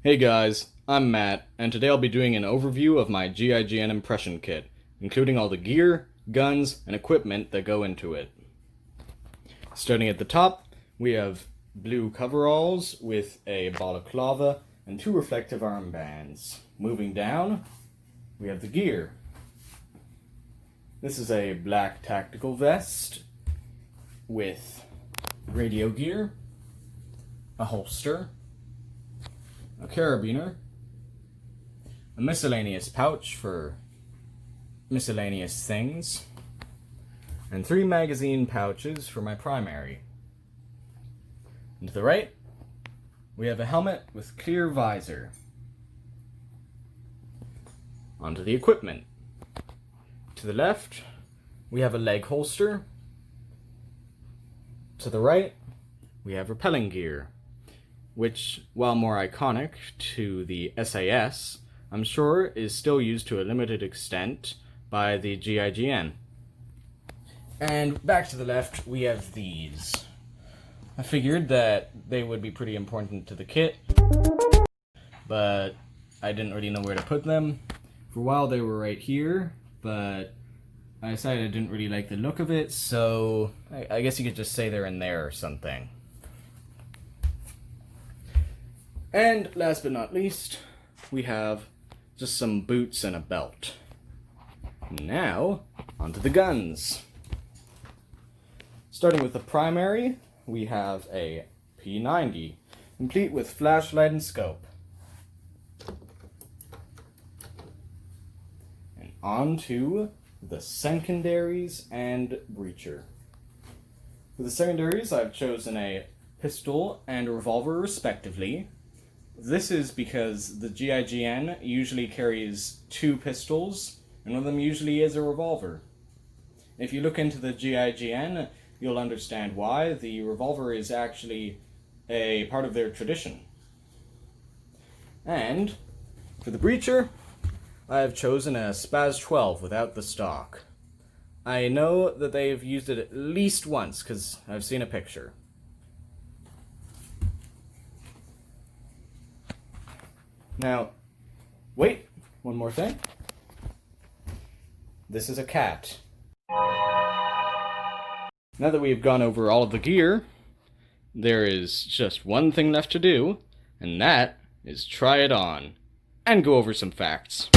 Hey guys, I'm Matt, and today I'll be doing an overview of my GIGN impression kit, including all the gear, guns, and equipment that go into it. Starting at the top, we have blue coveralls with a balaclava and 2 reflective armbands. Moving down, we have the gear. This is a black tactical vest with radio gear, a holster, a carabiner, a miscellaneous pouch for miscellaneous things, and 3 magazine pouches for my primary. And to the right, we have a helmet with clear visor. Onto the equipment. To the left, we have a leg holster. To the right, we have rappelling gear, which, while more iconic to the SAS, I'm sure is still used to a limited extent by the GIGN. And back to the left, we have these. I figured that they would be pretty important to the kit, but I didn't really know where to put them. For a while they were right here, but I decided I didn't really like the look of it, so I guess you could just say they're in there or something. And last but not least, we have just some boots and a belt. Now, onto the guns. Starting with the primary, we have a P90, complete with flashlight and scope. And onto the secondaries and breacher. For the secondaries, I've chosen a pistol and a revolver respectively. This is because the GIGN usually carries 2 pistols, and one of them usually is a revolver. If you look into the GIGN, you'll understand why. The revolver is actually a part of their tradition. And for the breacher, I have chosen a Spaz 12 without the stock. I know that they've used it at least once, because I've seen a picture. Now, wait, one more thing. This is a cat. Now that we've gone over all of the gear, there is just one thing left to do, and that is try it on, and go over some facts.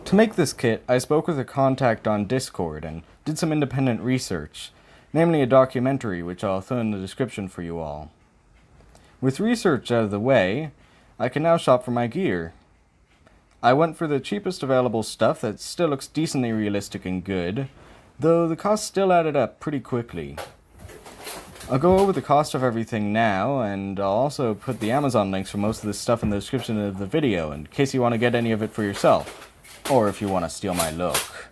To make this kit, I spoke with a contact on Discord and did some independent research, namely a documentary which I'll throw in the description for you all. With research out of the way, I can now shop for my gear. I went for the cheapest available stuff that still looks decently realistic and good, though the cost still added up pretty quickly. I'll go over the cost of everything now, and I'll also put the Amazon links for most of this stuff in the description of the video, in case you want to get any of it for yourself. Or if you want to steal my look.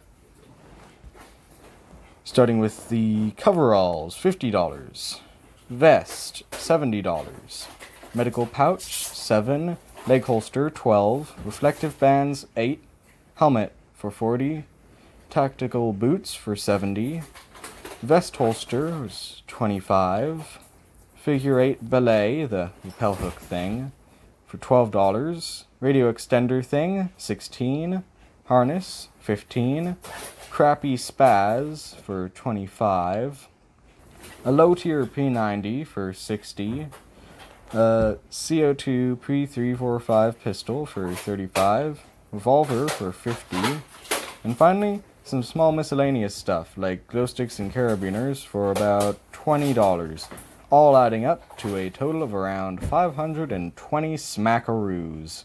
Starting with the coveralls, $50. Vest, $70. Medical pouch, $7. leg holster 12, reflective bands 8, helmet for 40, tactical boots for 70, vest holster was 25, figure 8 belay, the lapel hook thing, for $12, radio extender thing 16, harness 15, crappy spaz for 25, a low tier P90 for 60, a CO2 P345 pistol for 35, revolver for 50, and finally some small miscellaneous stuff like glow sticks and carabiners for about $20, all adding up to a total of around 520 smackaroos.